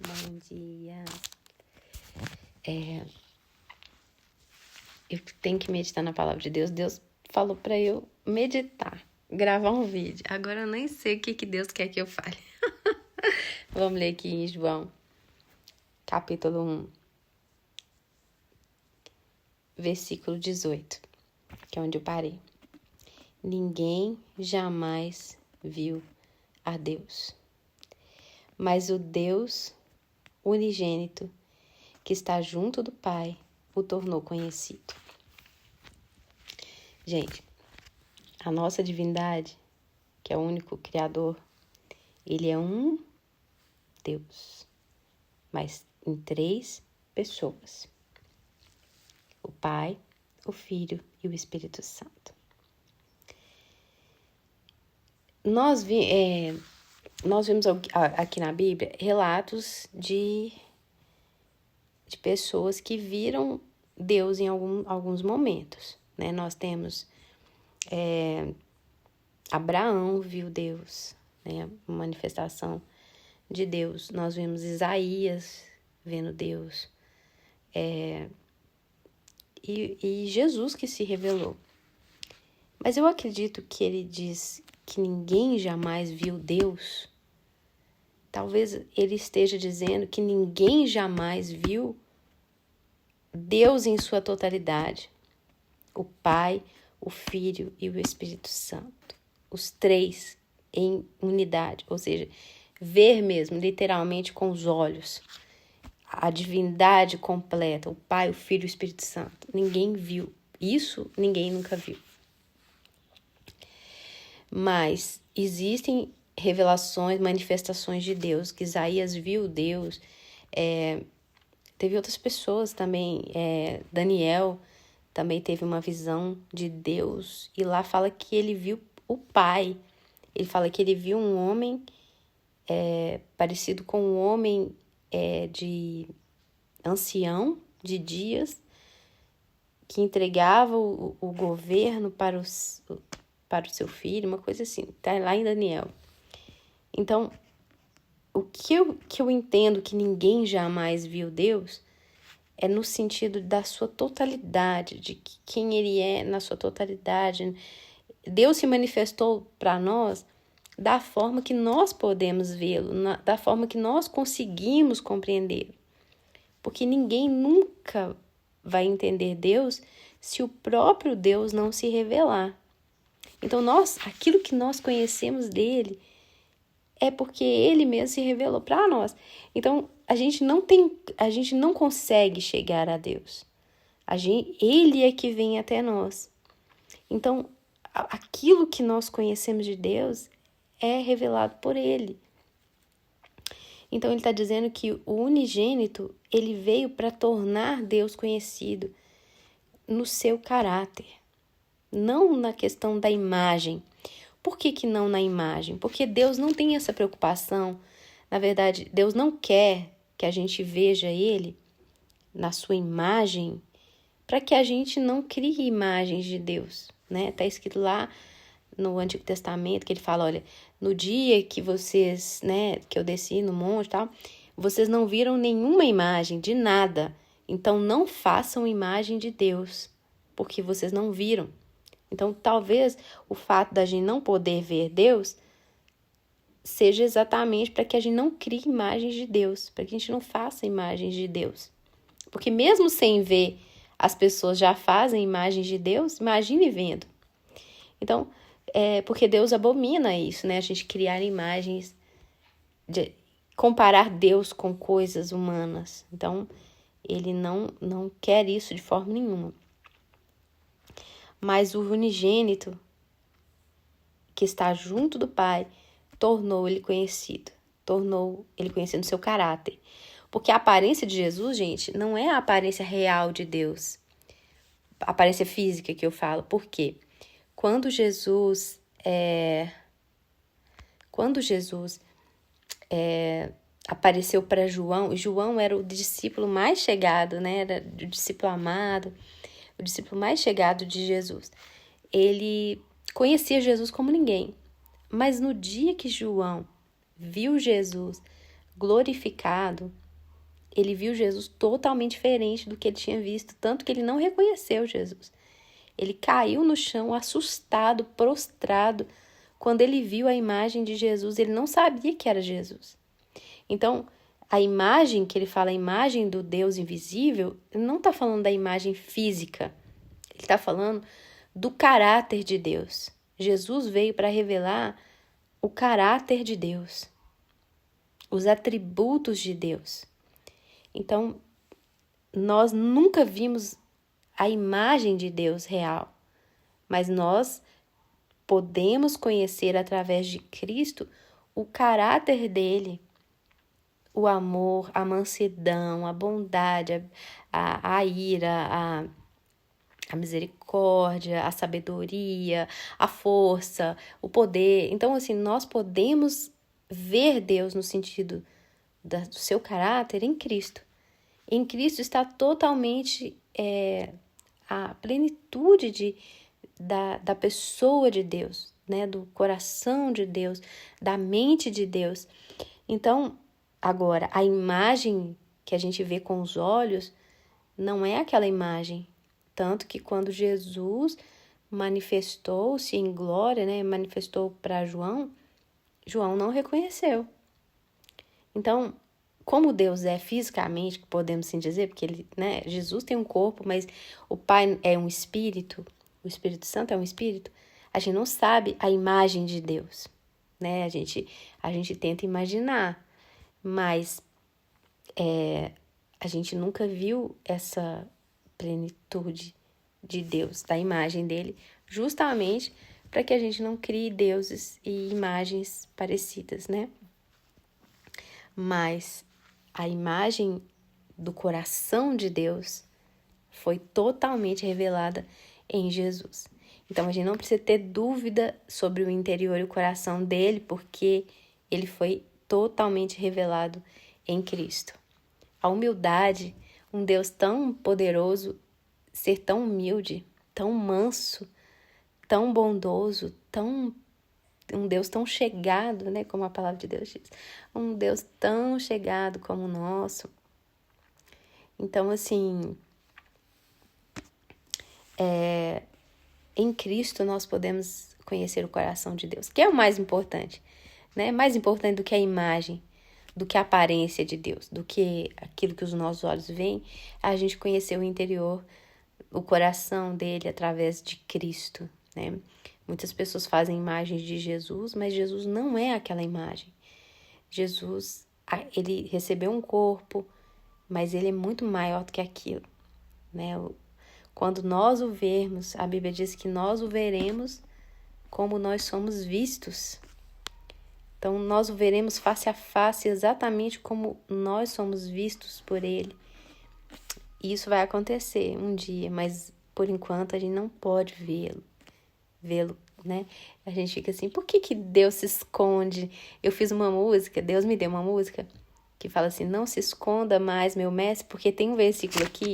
Bom dia. Eu tenho que meditar na palavra de Deus. Deus falou para eu meditar, gravar um vídeo. Agora eu nem sei o que Deus quer que eu fale. Vamos ler aqui em João, capítulo 1, versículo 18, que é onde eu parei. Ninguém jamais viu a Deus, mas o Deus unigênito que está junto do Pai o tornou conhecido. Gente, a nossa divindade, que é o único Criador, ele é um Deus, mas em 3 pessoas: o Pai, o Filho e o Espírito Santo. Nós vimos aqui na Bíblia relatos de pessoas que viram Deus em alguns momentos, né? Nós temos Abraão viu Deus, né? Uma manifestação de Deus. Nós vimos Isaías vendo Deus. E Jesus que se revelou. Mas eu acredito que ele diz que ninguém jamais viu Deus. Talvez ele esteja dizendo que ninguém jamais viu Deus em sua totalidade. O Pai, o Filho e o Espírito Santo. Os 3 em unidade, ou seja, ver mesmo, literalmente com os olhos. A divindade completa, o Pai, o Filho e o Espírito Santo. Ninguém viu. Isso ninguém nunca viu. Mas existem revelações, manifestações de Deus, que Isaías viu Deus. Teve outras pessoas também, Daniel também teve uma visão de Deus. E lá fala que ele viu o Pai. Ele fala que ele viu um homem parecido com um homem de ancião de dias, que entregava o governo para o seu filho, uma coisa assim, tá lá em Daniel. Então, o que eu entendo que ninguém jamais viu Deus é no sentido da sua totalidade, de quem ele é na sua totalidade. Deus se manifestou para nós da forma que nós podemos vê-lo, da forma que nós conseguimos compreendê-lo. Porque ninguém nunca vai entender Deus se o próprio Deus não se revelar. Então, aquilo que nós conhecemos dele é porque ele mesmo se revelou para nós. Então, a gente não consegue chegar a Deus. Ele é que vem até nós. Então, aquilo que nós conhecemos de Deus é revelado por ele. Então, ele está dizendo que o unigênito, ele veio para tornar Deus conhecido no seu caráter, não na questão da imagem. Por que não na imagem? Porque Deus não tem essa preocupação. Na verdade, Deus não quer que a gente veja ele na sua imagem para que a gente não crie imagens de Deus, né? Está escrito lá no Antigo Testamento que ele fala, olha, no dia que vocês, né, que eu desci no monte e tal, vocês não viram nenhuma imagem de nada. Então, não façam imagem de Deus, porque vocês não viram. Então, talvez o fato da gente não poder ver Deus seja exatamente para que a gente não crie imagens de Deus, para que a gente não faça imagens de Deus. Porque mesmo sem ver, as pessoas já fazem imagens de Deus, imagine vendo. Então, porque Deus abomina isso, né? A gente criar imagens, comparar Deus com coisas humanas. Então, ele não quer isso de forma nenhuma. Mas o unigênito, que está junto do Pai, tornou ele conhecido no seu caráter. Porque a aparência de Jesus, gente, não é a aparência real de Deus. A aparência física que eu falo. Por quê? Quando Jesus apareceu para João era o discípulo mais chegado, né? Era o discípulo amado, o discípulo mais chegado de Jesus. Ele conhecia Jesus como ninguém. Mas no dia que João viu Jesus glorificado, ele viu Jesus totalmente diferente do que ele tinha visto, tanto que ele não reconheceu Jesus. Ele caiu no chão, assustado, prostrado. Quando ele viu a imagem de Jesus, ele não sabia que era Jesus. Então, a imagem que ele fala, a imagem do Deus invisível, ele não está falando da imagem física. Ele está falando do caráter de Deus. Jesus veio para revelar o caráter de Deus, os atributos de Deus. Então, nós nunca vimos a imagem de Deus real, mas nós podemos conhecer através de Cristo o caráter dele, o amor, a mansidão, a bondade, a ira, a misericórdia, a sabedoria, a força, o poder. Então, assim, nós podemos ver Deus no sentido do seu caráter em Cristo. Em Cristo está totalmente a plenitude da pessoa de Deus, né? Do coração de Deus, da mente de Deus. Então, agora, a imagem que a gente vê com os olhos não é aquela imagem. Tanto que quando Jesus manifestou-se em glória, né? Manifestou para João, João não reconheceu. Então, como Deus é fisicamente, podemos assim dizer, porque ele, né, Jesus tem um corpo, mas o Pai é um espírito, o Espírito Santo é um espírito, a gente não sabe a imagem de Deus, né? A gente tenta imaginar, mas a gente nunca viu essa plenitude de Deus, da imagem dele, justamente para que a gente não crie deuses e imagens parecidas, né? Mas a imagem do coração de Deus foi totalmente revelada em Jesus. Então, a gente não precisa ter dúvida sobre o interior e o coração dele, porque ele foi totalmente revelado em Cristo. A humildade, um Deus tão poderoso, ser tão humilde, tão manso, tão bondoso, um Deus tão chegado, né, como a palavra de Deus diz. Um Deus tão chegado como o nosso. Então, assim, em Cristo nós podemos conhecer o coração de Deus, que é o mais importante, né? Mais importante do que a imagem, do que a aparência de Deus, do que aquilo que os nossos olhos veem, a gente conhecer o interior, o coração dele através de Cristo, né? Muitas pessoas fazem imagens de Jesus, mas Jesus não é aquela imagem. Jesus, ele recebeu um corpo, mas ele é muito maior do que aquilo, né? Quando nós o vermos, a Bíblia diz que nós o veremos como nós somos vistos. Então, nós o veremos face a face exatamente como nós somos vistos por ele. E isso vai acontecer um dia, mas por enquanto a gente não pode vê-lo, né? A gente fica assim, por que Deus se esconde? Eu fiz uma música, Deus me deu uma música que fala assim, não se esconda mais, meu mestre, porque tem um versículo aqui,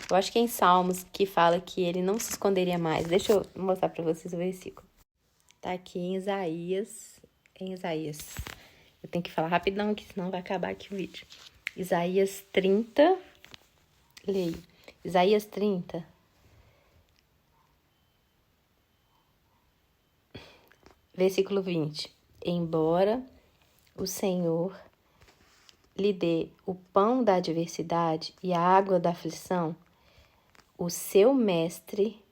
eu acho que é em Salmos, que fala que ele não se esconderia mais. Deixa eu mostrar para vocês o versículo. Tá aqui em Isaías. Eu tenho que falar rapidão, que senão vai acabar aqui o vídeo. Isaías 30, leio. Isaías 30, versículo 20. Embora o Senhor lhe dê o pão da adversidade e a água da aflição, o seu mestre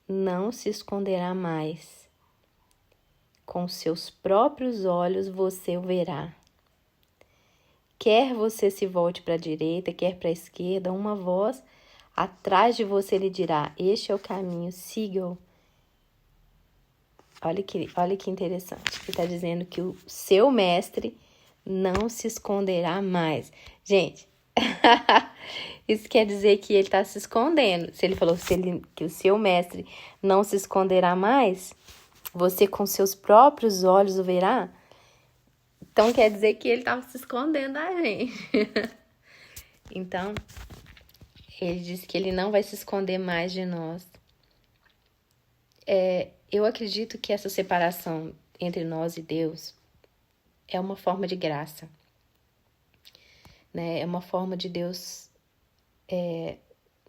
não se esconderá mais. Com seus próprios olhos você o verá. Quer você se volte para a direita, quer para a esquerda, uma voz atrás de você lhe dirá, este é o caminho, siga-o. Olha que interessante, que está dizendo que o seu mestre não se esconderá mais. Gente, isso quer dizer que ele está se escondendo. Se ele falou que o seu mestre não se esconderá mais, você com seus próprios olhos o verá, então quer dizer que ele estava se escondendo da gente. Então, ele disse que ele não vai se esconder mais de nós. Eu acredito que essa separação entre nós e Deus é uma forma de graça. né? É uma forma de Deus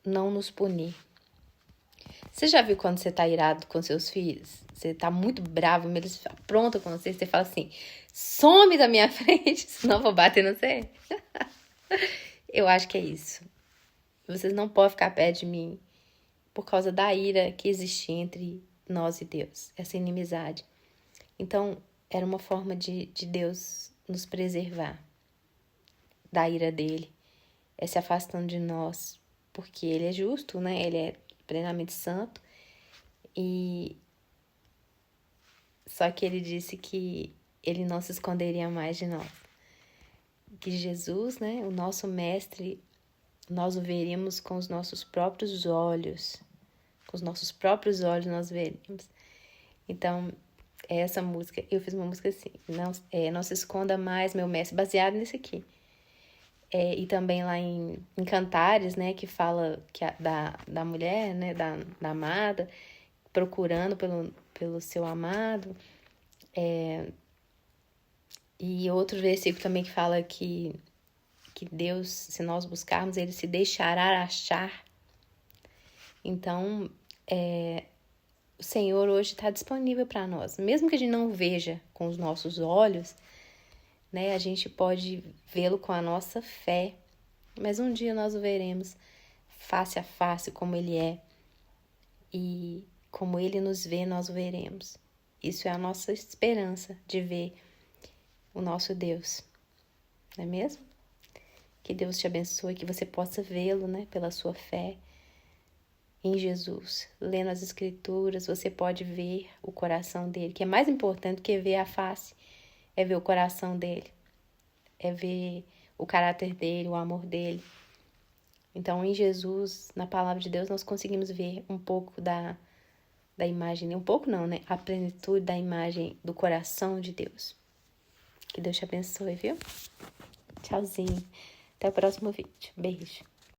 não nos punir. Você já viu quando você tá irado com seus filhos? Você tá muito bravo, eles aprontam com você, você fala assim, some da minha frente, senão eu vou bater no você. Eu acho que é isso. Vocês não podem ficar perto de mim por causa da ira que existia entre nós e Deus, essa inimizade. Então, era uma forma de Deus nos preservar da ira dele, se afastando de nós, porque ele é justo, né? Ele é plenamente santo. E só que ele disse que ele não se esconderia mais de nós. Que Jesus, né, o nosso mestre, nós o veríamos com os nossos próprios olhos. Com os nossos próprios olhos nós veríamos. Então, essa música, eu fiz uma música assim, não se esconda mais, meu mestre, baseado nesse aqui. E também lá em Cantares, né, que fala da mulher, né, da amada, procurando pelo seu amado. E outro versículo também que fala que Deus, se nós buscarmos, ele se deixará achar. Então, o Senhor hoje está disponível para nós. Mesmo que a gente não veja com os nossos olhos, né, a gente pode vê-lo com a nossa fé. Mas um dia nós o veremos face a face como ele é. E como ele nos vê, nós o veremos. Isso é a nossa esperança de ver o nosso Deus. Não é mesmo? Que Deus te abençoe, que você possa vê-lo, né, pela sua fé em Jesus. Lendo as Escrituras, você pode ver o coração dele, que é mais importante do que ver a face, é ver o coração dele, é ver o caráter dele, o amor dele. Então, em Jesus, na palavra de Deus, nós conseguimos ver um pouco da imagem, um pouco não, né? A plenitude da imagem do coração de Deus. Que Deus te abençoe, viu? Tchauzinho. Até o próximo vídeo. Beijo.